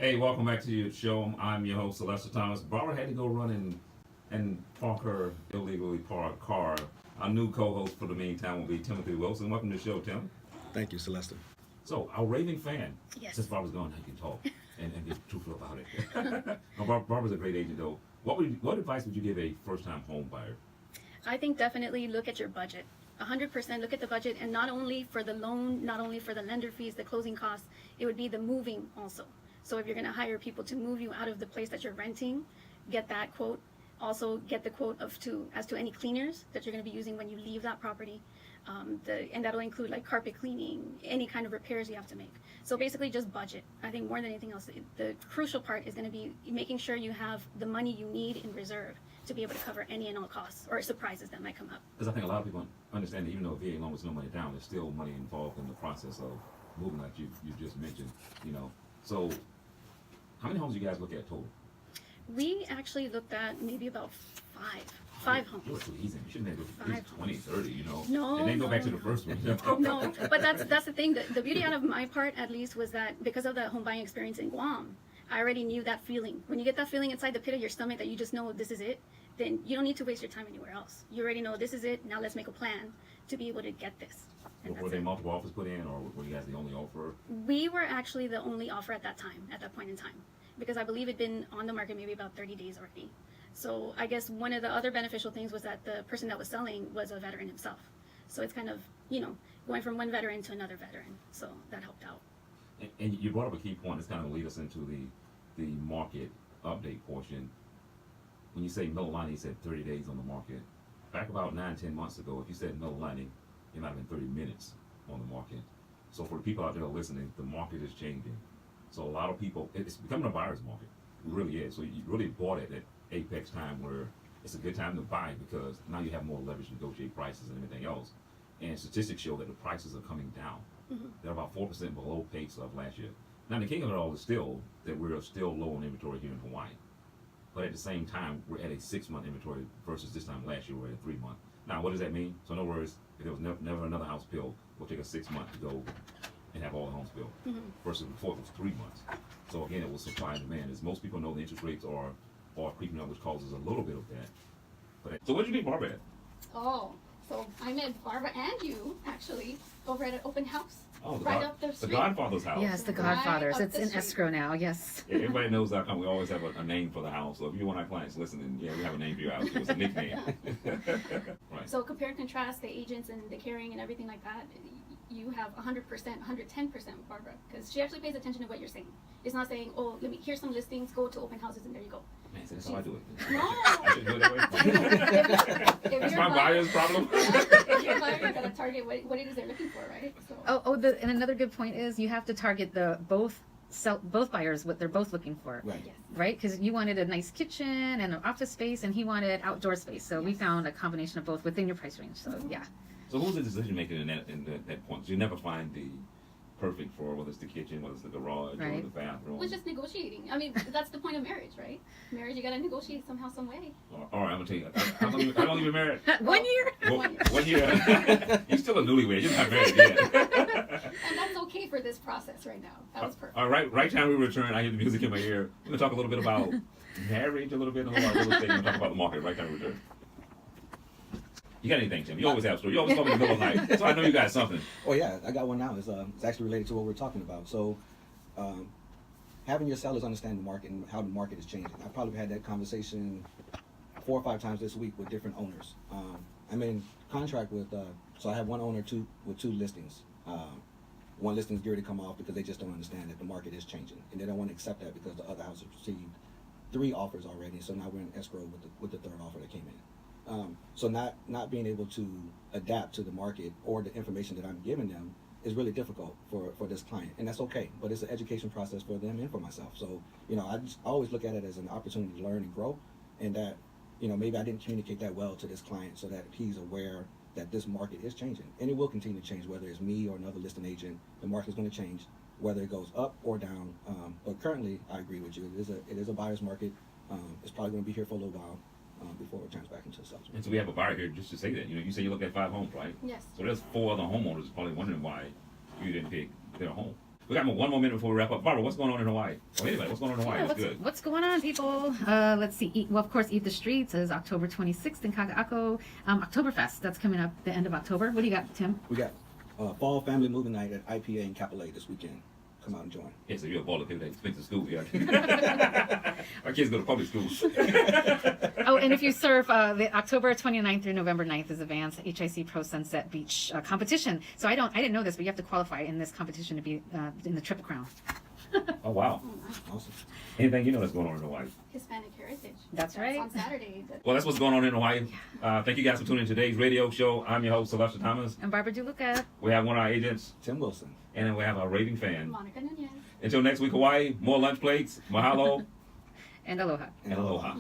Hey, welcome back to your show. I'm your host, Sylvester Thomas. Barbara had to go run and park her illegally parked car. Our new co-host for the meantime will be Timothy Wilson. Welcome to the show, Tim. Thank you, Celeste. So, our raving fan. Yes. Since Barbara's gone, now you can talk and get truthful about it. No, Barbara's a great agent, though. What advice would you give a first-time home buyer? I think definitely look at your budget. 100% look at the budget, and not only for the loan, not only for the lender fees, the closing costs, it would be the moving also. So if you're going to hire people to move you out of the place that you're renting, get that quote. Also get the quote as to any cleaners that you're going to be using when you leave that property. And that'll include like carpet cleaning, any kind of repairs you have to make. So basically just budget. I think more than anything else, the crucial part is going to be making sure you have the money you need in reserve to be able to cover any and all costs or surprises that might come up. Because I think a lot of people understand that even though a VA loan was no money down, there's still money involved in the process of moving, like you just mentioned. So how many homes do you guys look at total? We actually looked at maybe about five homes. You were too easy. You shouldn't have at least 20, 30, No, and then go back to no. the first one. No, but that's the thing. The beauty out of my part, at least, was that because of the home buying experience in Guam, I already knew that feeling. When you get that feeling inside the pit of your stomach that you just know this is it, then you don't need to waste your time anywhere else. You already know this is it. Now let's make a plan to be able to get this. And Were that's there it. multiple offers put in, or were you guys the only offer? We were actually the only offer at that time, at that point in time, because I believe it'd been on the market maybe about 30 days already. So I guess one of the other beneficial things was that the person that was selling was a veteran himself. So it's kind of, going from one veteran to another veteran. So that helped out. And you brought up a key point. It's kind of lead us into the market update portion. When you say middle lining, you said 30 days on the market. Back about 9-10 months ago, if you said middle lining, it might have been 30 minutes on the market. So for the people out there listening, the market is changing. So a lot of people, it's becoming a buyer's market. It really is. So you really bought it at apex time where it's a good time to buy because now you have more leverage to negotiate prices and everything else. And statistics show that the prices are coming down. Mm-hmm. They're about 4% below pace of last year. Now the king of it all is still that we're still low on inventory here in Hawaii. But at the same time, we're at a 6-month inventory versus this time last year we're at a 3-month. Now what does that mean? So in other words, if there was never another house built, we'll take a 6 month to go and have all the homes built. Mm-hmm. Versus before it was 3 months. So again, it was supply and demand. As most people know, the interest rates are creeping up, which causes a little bit of that. So what did you meet Barbara at? Oh, so I met Barbara and you, actually, over at an open house. Oh, right up the street. Godfather's house. Yes, the Right Godfathers. up It's the in street. escrow now. Yes. Yeah, everybody knows .com. We always have a name for the house. So if you're one of our clients listening, yeah, we have a name for your house. It was a nickname. Right. So compare and contrast the agents and the caring and everything like that. You have 100%, 110% with Barbara, because she actually pays attention to what you're saying. It's not saying, oh, here's some listings, go to open houses, and there you go. Man, so that's how I do it. No. I should do it that way. If That's you're my a buyer's problem. If you're a buyer, you gotta target what it is they're looking for, right? So. And another good point is you have to target both buyers what they're both looking for. Right. Yes. Right? Because you wanted a nice kitchen and an office space, and he wanted outdoor space. So we found a combination of both within your price range. So yeah. So who's the decision maker in that point? So you never find the perfect for whether it's the kitchen, whether it's the garage, or Right. the bathroom. Well, just negotiating. I mean, that's the point of marriage, right? Marriage, you gotta negotiate somehow, some way. All right, I'm gonna tell you. How long you been married? 1 year. Well, 1 year. 1 year. You're still a newlywed. You're not married yet. And that's okay for this process right now. That was perfect. All right. Right time we return. I hear the music in my ear. We're gonna talk a little bit about marriage, a little bit, and a lot of real estate. We're gonna talk about the market. Right time we return. You got anything, Tim? You always have a story. You always call me in the middle of the night, so I know you got something. Oh yeah, I got one now. It's actually related to what we're talking about. So, having your sellers understand the market and how the market is changing. I probably had that conversation 4 or 5 times this week with different owners. I'm in contract with, so I have one owner with 2 listings. One listing is geared to come off because they just don't understand that the market is changing, and they don't want to accept that because the other house has received 3 offers already. So now we're in escrow with the 3rd offer that came in. So not being able to adapt to the market or the information that I'm giving them is really difficult for this client, and that's okay. But it's an education process for them and for myself. So I always look at it as an opportunity to learn and grow, and that maybe I didn't communicate that well to this client so that he's aware that this market is changing, and it will continue to change. Whether it's me or another listing agent, the market is going to change, whether it goes up or down. But currently, I agree with you. It is a buyer's market. It's probably going to be here for a little while. Before it turns back into a seller's And so we have a buyer here just to say that. You say you look at 5 homes, right? Yes. So there's 4 other homeowners probably wondering why you didn't pick their home. We got one more minute before we wrap up. Barbara, what's going on in Hawaii? Or anybody, what's going on in Hawaii? Yeah, What's good? what's going on, people? Let's see. Well, of course, Eat the Streets is October 26th in Kaga'ako. Oktoberfest, that's coming up the end of October. What do you got, Tim? We got Fall Family Movie Night at IPA in Kapolei this weekend. Come out and join. Yeah, so you're a baller people that expensive school. Yeah. Our kids go to public schools. Oh, and if you serve, the October 29th through November 9th is Advanced HIC Pro Sunset Beach competition. So I didn't know this, but you have to qualify in this competition to be in the Triple Crown. Oh, wow. Awesome. Anything you know that's going on in Hawaii? Hispanic Heritage. That's right. On Saturday. Well, that's what's going on in Hawaii. Thank you guys for tuning in to today's radio show. I'm your host, Sylvester Thomas. And Barbara DeLuca. We have one of our agents, Tim Wilson. and then we have our raving fan. Monica Nunez. Until next week, Hawaii, more lunch plates, mahalo, And aloha. and aloha.